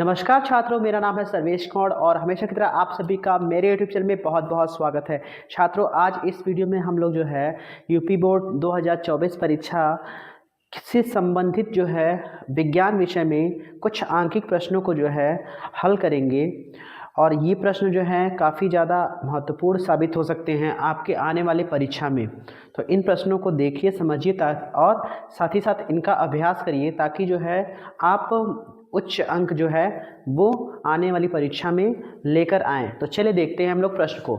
नमस्कार छात्रों, मेरा नाम है सर्वेश कौड़ और हमेशा की तरह आप सभी का मेरे यूट्यूब चैनल में बहुत बहुत स्वागत है। छात्रों, आज इस वीडियो में हम लोग जो है यूपी बोर्ड 2024 परीक्षा से संबंधित जो है विज्ञान विषय में कुछ आंकिक प्रश्नों को जो है हल करेंगे और ये प्रश्न जो हैं काफ़ी ज़्यादा महत्वपूर्ण साबित हो सकते हैं आपके आने वाले परीक्षा में। तो इन प्रश्नों को देखिए, समझिए और साथ ही साथ इनका अभ्यास करिए ताकि जो है आप उच्च अंक जो है वो आने वाली परीक्षा में लेकर आएँ। तो चलिए देखते हैं हम लोग प्रश्न को।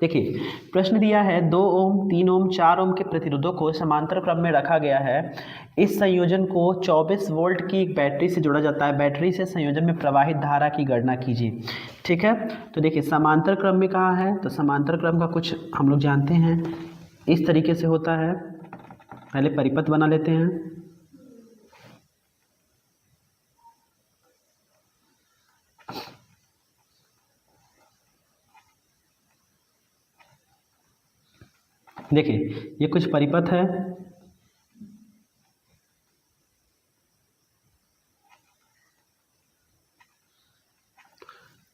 देखिए, प्रश्न दिया है 2 ओम 3 ओम 4 ओम के प्रतिरोधों को समांतर क्रम में रखा गया है। इस संयोजन को 24 वोल्ट की एक बैटरी से जोड़ा जाता है। बैटरी से संयोजन में प्रवाहित धारा की गणना कीजिए। ठीक है, तो देखिए समांतर क्रम में कहाँ है, तो समांतर क्रम का कुछ हम लोग जानते हैं, इस तरीके से होता है। पहले परिपथ बना लेते हैं। देखिए ये कुछ परिपथ है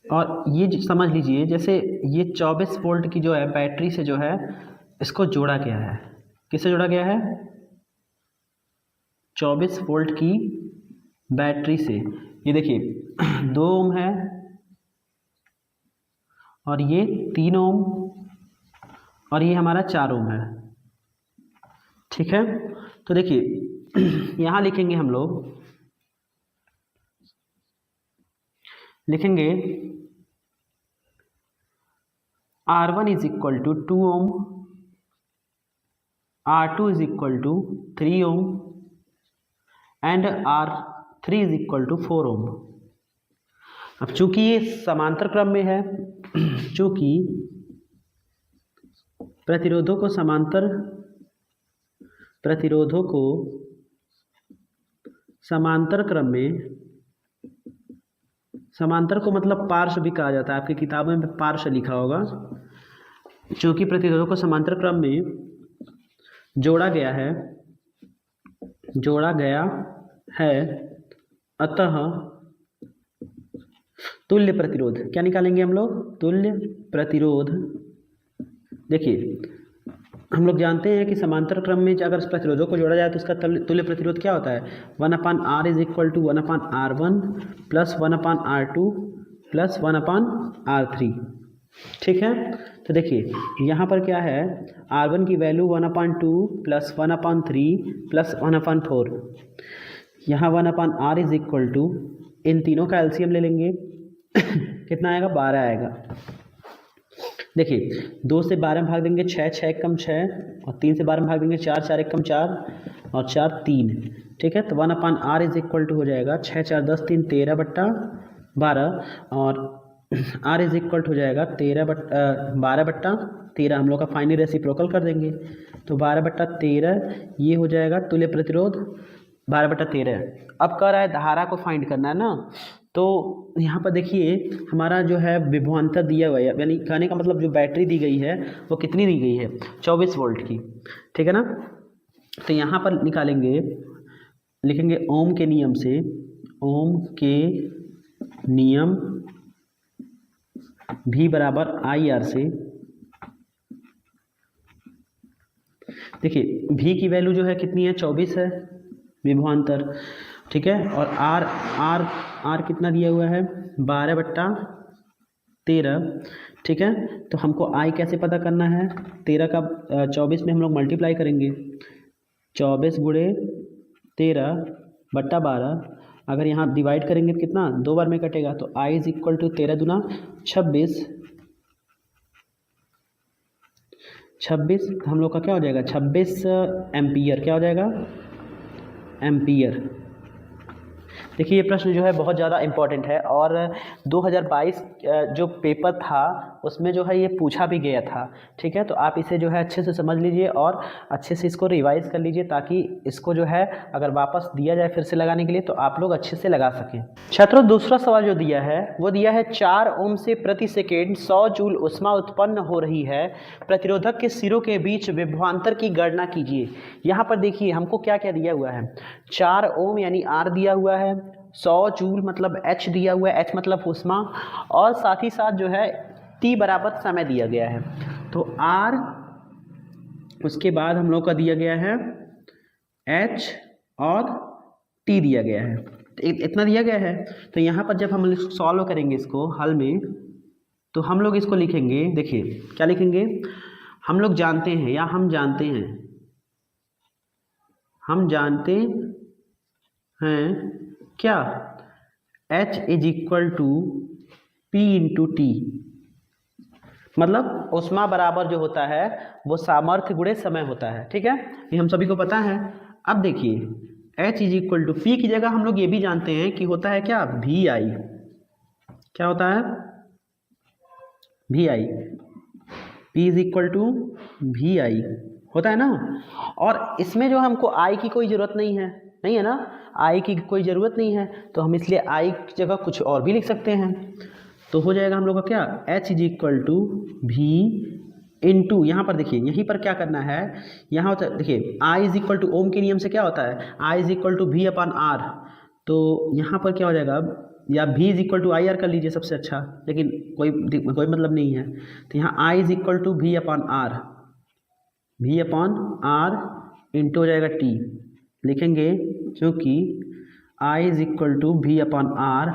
और ये समझ लीजिए जैसे ये 24 वोल्ट की जो है बैटरी से जो है इसको जोड़ा गया है। किससे जोड़ा गया है? 24 वोल्ट की बैटरी से। ये देखिए 2 ओम है और ये 3 ओम और ये हमारा 4 ओम है। ठीक है, तो देखिए यहाँ लिखेंगे हम लोग, लिखेंगे R1 is equal to 2 ohm, R2 is equal to 3 ohm and R3 is equal to 4 ohm. अब चूंकि ये समांतर क्रम में है, चूंकि प्रतिरोधों को समांतर क्रम में, समांतर को मतलब पार्श्व भी कहा जाता है, आपकी किताबों में पार्श्व लिखा होगा। चूंकि प्रतिरोधों को समांतर क्रम में जोड़ा गया है, अतः तुल्य प्रतिरोध, क्या निकालेंगे हम लोग? तुल्य प्रतिरोध। देखिए हम लोग जानते हैं कि समांतर क्रम में अगर प्रतिरोधों को जोड़ा जाए तो उसका तुल्य प्रतिरोध क्या होता है? 1/r is equal to 1/r1 plus 1/r2 plus 1/r3। ठीक है, तो देखिए यहाँ पर क्या है, R1 की वैल्यू 1/2 प्लस 1/3 प्लस 1/4। यहाँ 1/r इज इक्वल टू, इन तीनों का एलसीएम ले लेंगे कितना आएगा? 12 आएगा। देखिए 2 से 12 में भाग देंगे 6, 6 एकम 6 और 3 से 12 में भाग देंगे 4, 4 एकम 4 और 4 3। ठीक है, तो 1/r इज इक्वल टू हो जाएगा 6 4 10 3 13/12 और r इज इक्वल टू हो जाएगा 12/13। हम लोग का फाइनल रेसिप्रोकल कर देंगे तो 12/13 ये हो जाएगा तुल्य प्रतिरोध 12/13। अब कह रहा है धारा को फाइंड करना है ना, तो यहाँ पर देखिए हमारा जो है विभवांतर दिया हुआ है, यानी कहने का मतलब जो बैटरी दी गई है वो कितनी दी गई है? 24 वोल्ट की। ठीक है ना, तो यहाँ पर निकालेंगे, लिखेंगे ओम के नियम से, ओम के नियम V बराबर IR से। देखिए V की वैल्यू जो है कितनी है? 24 है विभवांतर। ठीक है, और R कितना दिया हुआ है? 12/13। ठीक है, तो हमको I कैसे पता करना है? 13 का 24 में हम लोग मल्टीप्लाई करेंगे, 24 गुणे 13/12। अगर यहाँ डिवाइड करेंगे तो कितना? 2 बार में कटेगा, तो I इज इक्वल टू 13 दूना 26। हम लोग का क्या हो जाएगा? 26 एम्पियर। क्या हो जाएगा? एम्पियर। देखिए ये प्रश्न जो है बहुत ज़्यादा इम्पॉर्टेंट है और 2022 जो पेपर था उसमें जो है ये पूछा भी गया था। ठीक है, तो आप इसे जो है अच्छे से समझ लीजिए और अच्छे से इसको रिवाइज कर लीजिए ताकि इसको जो है अगर वापस दिया जाए फिर से लगाने के लिए तो आप लोग अच्छे से लगा सकें। छात्रों, दूसरा सवाल जो दिया है वो दिया है 4 ओम से प्रति सेकेंड 100 जूल ऊष्मा उत्पन्न हो रही है, प्रतिरोधक के सिरों के बीच विभवांतर की गणना कीजिए। यहाँ पर देखिए हमको क्या क्या दिया हुआ है? 4 ओम यानी R दिया हुआ है 100 जूल मतलब H दिया हुआ है, H मतलब ऊष्मा, और साथ ही साथ जो है T बराबर समय दिया गया है। तो R उसके बाद हम लोग का दिया गया है H और T दिया गया है, इतना दिया गया है। तो यहाँ पर जब हम सॉल्व करेंगे इसको हल में, तो हम लोग इसको लिखेंगे, देखिए क्या लिखेंगे, हम लोग जानते हैं या हम जानते हैं क्या, H is equal to P into T, मतलब ऊष्मा बराबर जो होता है वो सामर्थ्य गुणे समय होता है। ठीक है, ये हम सभी को पता है। अब देखिए H is equal to P की जगह हम लोग ये भी जानते हैं कि होता है क्या, VI, क्या होता है, VI, P is equal to VI होता है ना। और इसमें जो हमको I की कोई ज़रूरत नहीं है ना, I की कोई ज़रूरत नहीं है, तो हम इसलिए I की जगह कुछ और भी लिख सकते हैं। तो हो जाएगा हम लोग का क्या, H is equal to V into, यहाँ पर देखिए यहीं पर क्या करना है, यहाँ होता है देखिए I is equal to, Ohm के नियम से क्या होता है, I is equal to V upon R, तो यहाँ पर क्या हो जाएगा, या V is equal to I R कर लीजिए सबसे अच्छा, लेकिन कोई मतलब नहीं है। तो यहाँ I is equal to V upon R into हो जाएगा T लिखेंगे, क्योंकि I is equal to V upon R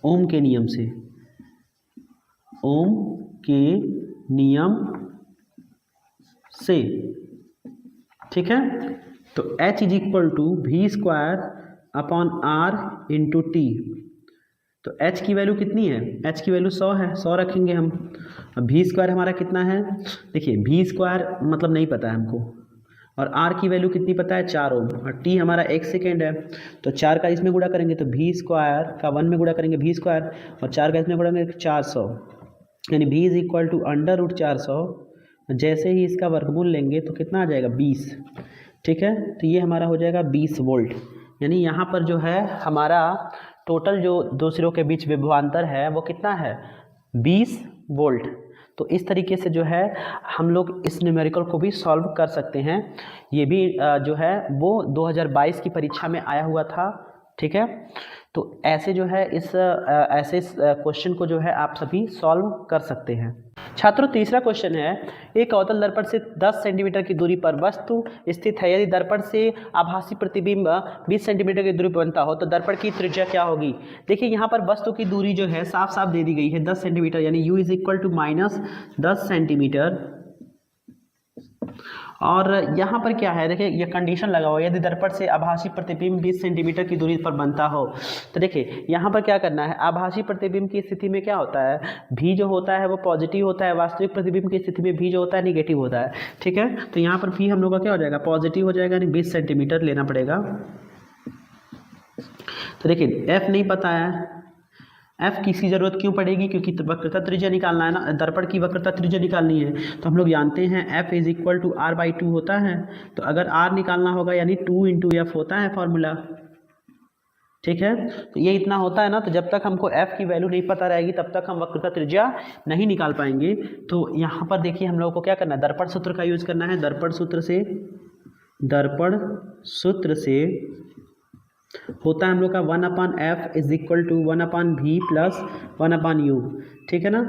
Ohm के नियम से, ओम के नियम से, ठीक है। तो H is equal to V square upon R into T, तो H की वैल्यू कितनी है, H की वैल्यू 100 है, 100 रखेंगे हम। अब V स्क्वायर हमारा कितना है, देखिए V स्क्वायर मतलब नहीं पता है हमको, और R की वैल्यू कितनी पता है, 4 ओम, और T हमारा 1 सेकेंड है, तो 4 का इसमें गुणा करेंगे तो V स्क्वायर का 1 में गुणा करेंगे V स्क्वायर, और 4 का इसमें गुणा करेंगे 400, यानी V is equal to under root 400। जैसे ही इसका वर्गमूल लेंगे तो कितना आ जाएगा, 20, ठीक है। तो ये हमारा हो जाएगा 20 वोल्ट, यानी यहाँ पर जो है हमारा टोटल जो दो सिरों के बीच विभवांतर है वो कितना है, 20 वोल्ट। तो इस तरीके से जो है हम लोग इस न्यूमेरिकल को भी सॉल्व कर सकते हैं। ये भी जो है वो 2022 की परीक्षा में आया हुआ था, ठीक है। तो ऐसे जो है ऐसे क्वेश्चन को जो है आप सभी सॉल्व कर सकते हैं। छात्रों तीसरा क्वेश्चन है, एक अवतल दर्पण से 10 सेंटीमीटर की दूरी पर वस्तु स्थित है, यदि दर्पण से आभासी प्रतिबिंब 20 सेंटीमीटर की दूरी पर बनता हो तो दर्पण की त्रिज्या क्या होगी। देखिए यहाँ पर वस्तु की दूरी जो है साफ साफ दे दी गई है 10 सेंटीमीटर, यानी u is equal to minus 10 centimetre. और यहाँ पर क्या है, देखिए ये कंडीशन लगा हुआ है, यदि दर्पण से आभासी प्रतिबिंब 20 सेंटीमीटर की दूरी पर बनता हो। तो देखिए यहाँ पर क्या करना है, आभासी प्रतिबिंब की स्थिति में क्या होता है, भी जो होता है वो पॉजिटिव होता है, वास्तविक प्रतिबिंब की स्थिति में भी जो होता है निगेटिव होता है, ठीक है। तो यहाँ पर भी हम लोग का क्या हो जाएगा, पॉजिटिव हो जाएगा, यानी 20 सेंटीमीटर लेना पड़ेगा। तो देखिए एफ नहीं पता है, एफ की ज़रूरत क्यों पड़ेगी, क्योंकि वक्रता त्रिज्या निकालना है ना, दर्पण की वक्रता त्रिज्या निकालनी है। तो हम लोग जानते हैं F is equal to R by 2 होता है, तो अगर आर निकालना होगा यानी 2 इंटू एफ होता है फॉर्मूला, ठीक है। तो ये इतना होता है ना, तो जब तक हमको एफ की वैल्यू नहीं पता रहेगी तब तक हम वक्रता त्रिज्या नहीं निकाल पाएंगे। तो यहाँ पर देखिए हम लोग को क्या करना है, दर्पण सूत्र का यूज करना है। दर्पण सूत्र से होता है हम लोग का 1/f is equal to 1/v plus 1/u, ठीक है ना।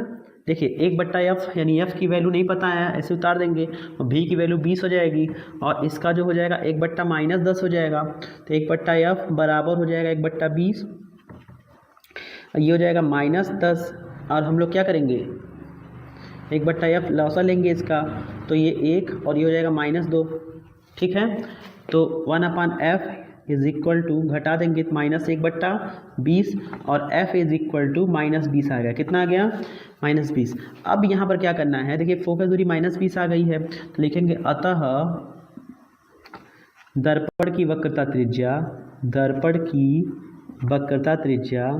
देखिए 1/f यानी f की वैल्यू नहीं पता है, ऐसे उतार देंगे, और v की वैल्यू 20 हो जाएगी, और इसका जो हो जाएगा 1/-10 हो जाएगा। तो 1/f बराबर हो जाएगा 1/20, ये हो जाएगा -10, और हम लोग क्या करेंगे 1/f लौसा लेंगे इसका, तो ये 1 और ये हो जाएगा -2, ठीक है। तो 1/f इज इक्वल टू घटा देंगे -1/20, और f इज इक्वल टू -20 आ गया, कितना आ गया -20। अब यहाँ पर क्या करना है, देखिए फोकस दूरी -20 आ गई है, तो लिखेंगे अतः दर्पण की वक्रता त्रिज्या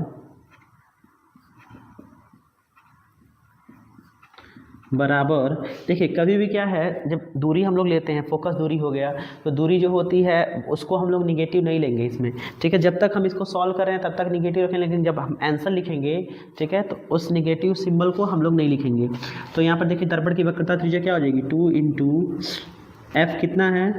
बराबर, देखिए कभी भी क्या है, जब दूरी हम लोग लेते हैं, फोकस दूरी हो गया, तो दूरी जो होती है उसको हम लोग निगेटिव नहीं लेंगे इसमें, ठीक है। जब तक हम इसको सॉल्व कर रहे हैं तब तक निगेटिव रखें, लेकिन जब हम आंसर लिखेंगे, ठीक है, तो उस निगेटिव सिंबल को हम लोग नहीं लिखेंगे। तो यहाँ पर देखिए दर्पण की वक्रता त्रिज्या क्या हो जाएगी, 2 इंटू एफ कितना है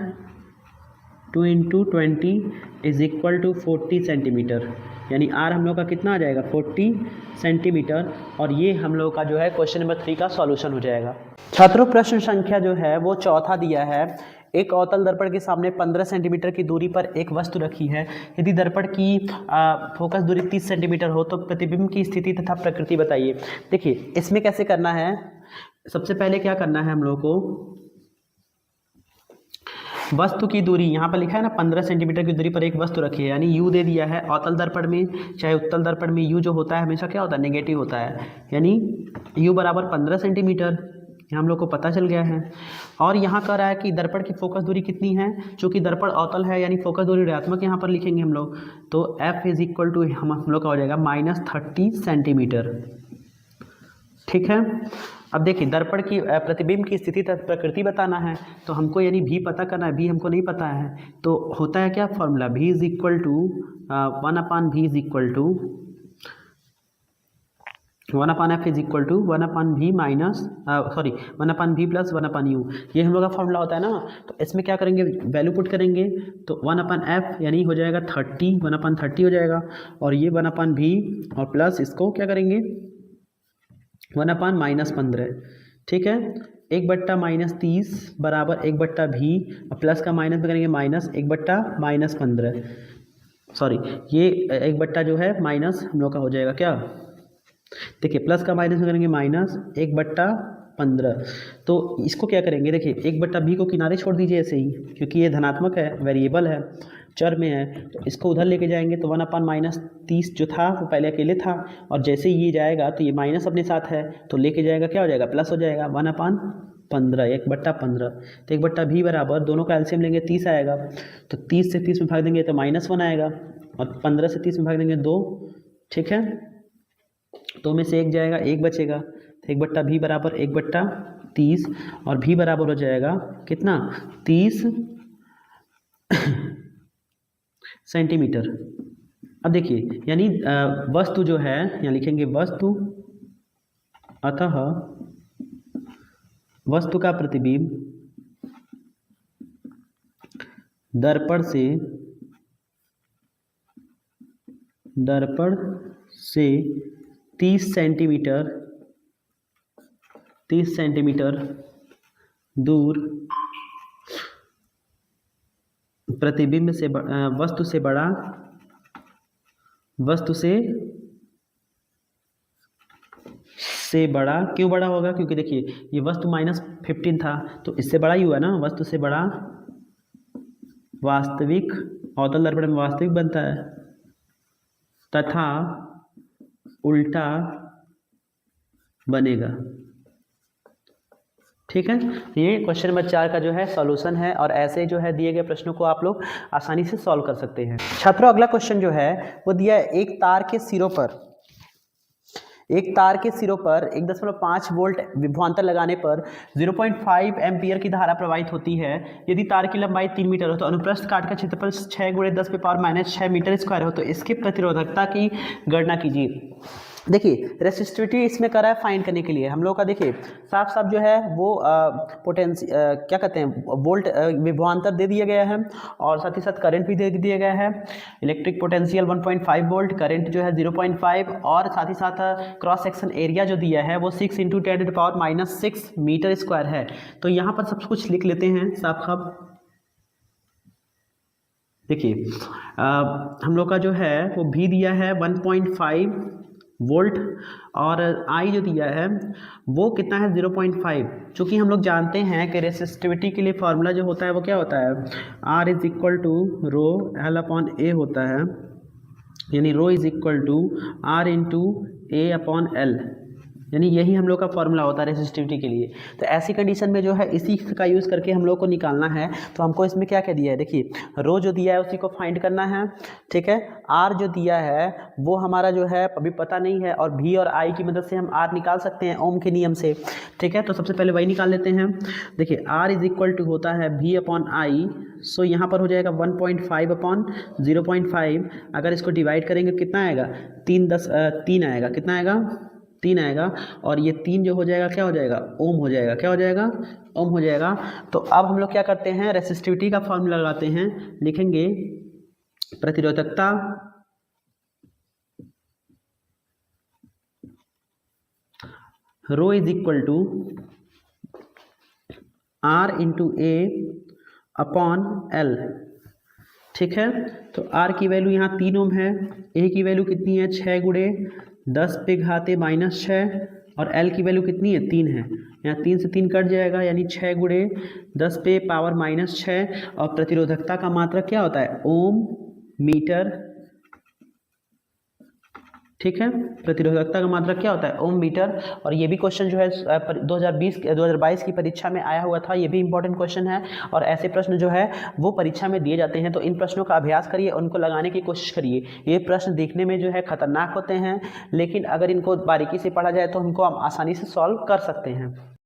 2 into 20 is equal to 40 centimetre, यानी आर हम लोग का कितना आ जाएगा 40 सेंटीमीटर। और ये हम लोग का जो है क्वेश्चन नंबर 3 का सॉल्यूशन हो जाएगा। छात्रों प्रश्न संख्या जो है वो चौथा दिया है। एक अवतल दर्पण के सामने 15 सेंटीमीटर की दूरी पर एक वस्तु रखी है। यदि दर्पण की फोकस दूरी 30 सेंटीमीटर हो तो प्रतिबिंब की स्थिति तथा प्रकृति बताइए। देखिए इसमें कैसे करना है, सबसे पहले क्या करना है हम लोग को, वस्तु की दूरी यहाँ पर लिखा है ना 15 सेंटीमीटर की दूरी पर एक वस्तु रखी है, यानी यू दे दिया है। अवतल दर्पण में चाहे उत्तल दर्पण में यू जो होता है हमेशा क्या होता है नेगेटिव होता है, यानी यू बराबर 15 सेंटीमीटर, हम लोग को पता चल गया है। और यहाँ कह रहा है कि दर्पण की फोकस दूरी कितनी है, चूँकि दर्पण अवतल है यानी फोकस दूरी ऋणात्मक यहाँ पर लिखेंगे हम लोग, तो एफ इज इक्वल टू हम लोग का हो जाएगा -30 सेंटीमीटर। ठीक है। अब देखिए दर्पण की प्रतिबिंब की स्थिति तथा प्रकृति बताना है, तो हमको यानी भी पता करना है, भी हमको नहीं पता है, तो होता है क्या फॉर्मूला, भी is equal to 1/v is equal to 1/f is equal to 1/v minus 1/v plus 1/u, ये हम लोग का फॉर्मूला होता है ना। तो इसमें क्या करेंगे, वैल्यू पुट करेंगे, तो 1/f यानी हो जाएगा 30, 1/30 हो जाएगा, और ये 1/v और प्लस इसको क्या करेंगे 1/-15। ठीक है, 1/-30 बराबर 1/v और प्लस का माइनस में करेंगे माइनस 1/-15, सॉरी ये 1/ जो है माइनस हम लोग का हो जाएगा क्या, देखिए प्लस का माइनस में करेंगे माइनस 1/15। तो इसको क्या करेंगे, देखिए 1/v को किनारे छोड़ दीजिए ऐसे ही, क्योंकि ये धनात्मक है, वेरिएबल है, चर में है, तो इसको उधर लेके जाएंगे तो 1/-30 जो था वो पहले अकेले था, और जैसे ही ये जाएगा तो ये माइनस अपने साथ है, तो लेके जाएगा क्या हो जाएगा प्लस हो जाएगा 1/15, 1/15। तो 1/v बराबर दोनों का एलसीएम लेंगे 30 आएगा, तो 30 से 30 में भाग देंगे तो -1 आएगा, और 15 से 30 में भाग देंगे 2। ठीक है, 2 में से 1 जाएगा, 1 बचेगा, तो 1/v बराबर 1/30 और v बराबर हो जाएगा कितना 30 सेंटीमीटर। अब देखिए यानी वस्तु जो है यहाँ लिखेंगे वस्तु, अतः वस्तु का प्रतिबिंब दर्पण से 30 सेंटीमीटर दूर प्रतिबिंब से वस्तु से बड़ा, क्यों बड़ा होगा, क्योंकि देखिए ये वस्तु -15 था तो इससे बड़ा ही हुआ ना, वस्तु से बड़ा वास्तविक अवतल दर्पण में वास्तविक बनता है, तथा उल्टा बनेगा। ठीक है, ये क्वेश्चन नंबर 4 का जो है सॉल्यूशन है, और ऐसे जो है दिए गए प्रश्नों को आप लोग आसानी से सॉल्व कर सकते हैं। छात्रों अगला क्वेश्चन जो है वो दिया है एक तार के सिरों पर 1.5 वोल्ट विभवांतर लगाने पर 0.5 एम्पियर की धारा प्रवाहित होती है। यदि तार की लंबाई 3 मीटर हो तो अनुप्रस्थ काट का क्षेत्रफल 6 × 10⁻⁻⁶ मीटर स्क्वायर हो, तो इसके प्रतिरोधकता की गणना कीजिए। देखिए रेसिस्टिविटी इसमें करा है फाइंड करने के लिए हम लोग का, देखिए साफ साफ जो है वो क्या कहते हैं वोल्ट विभवांतर दे दिया गया है, और साथ ही साथ करंट भी दे दिया गया है। इलेक्ट्रिक पोटेंशियल 1.5 वोल्ट, करंट जो है 0.5, और साथ ही साथ क्रॉस सेक्शन एरिया जो दिया है वो 6 × 10⁻⁻⁶ मीटर स्क्वायर है। तो यहाँ पर सब कुछ लिख लेते हैं साफ साफ। देखिए हम लोग का जो है वो भी दिया है 1.5 वोल्ट, और आई जो दिया है वो कितना है 0.5। चूँकि हम लोग जानते हैं कि रेसिस्टिविटी के लिए फॉर्मूला जो होता है वो क्या होता है, R is equal to rho L/A होता है, यानी rho is equal to R × A/L, यानी यही हम लोग का फॉर्मूला होता है रेसिस्टिविटी के लिए। तो ऐसी कंडीशन में जो है इसी का यूज़ करके हम लोग को निकालना है। तो हमको इसमें क्या क्या दिया है, देखिए रो जो दिया है उसी को फाइंड करना है। ठीक है, आर जो दिया है वो हमारा जो है अभी पता नहीं है, और भी और आई की मदद से हम आर निकाल सकते हैं ओम के नियम से। ठीक है, तो सबसे पहले वही निकाल लेते हैं। देखिए आर इज इक्वल टू होता है V/I, सो यहाँ पर हो जाएगा 1.5/0.5। अगर इसको डिवाइड करेंगे कितना आएगा 3 आएगा, कितना आएगा 3 आएगा, और ये 3 जो हो जाएगा क्या हो जाएगा, ओम हो जाएगा। क्या हो जाएगा, ओम हो जाएगा। तो अब हम लोग क्या करते हैं, रेसिस्टिविटी का फॉर्मूला लगाते हैं, लिखेंगे प्रतिरोधकता rho is equal to R into A upon L. ठीक है, तो R की वैल्यू यहाँ 3 ओम है, A की वैल्यू कितनी है 6 गुणे 10 पे घाते -6, और L की वैल्यू कितनी है 3 है। यहाँ 3 से 3 कट जाएगा, यानी 6 गुणे 10 पे पावर -6, और प्रतिरोधकता का मात्रक क्या होता है, ओम मीटर। ठीक है, प्रतिरोधकता का मात्रक क्या होता है, ओम मीटर। और ये भी क्वेश्चन जो है 2022 की परीक्षा में आया हुआ था, ये भी इंपॉर्टेंट क्वेश्चन है, और ऐसे प्रश्न जो है वो परीक्षा में दिए जाते हैं। तो इन प्रश्नों का अभ्यास करिए, उनको लगाने की कोशिश करिए। ये प्रश्न देखने में जो है खतरनाक होते हैं, लेकिन अगर इनको बारीकी से पढ़ा जाए तो उनको हम आसानी से सॉल्व कर सकते हैं।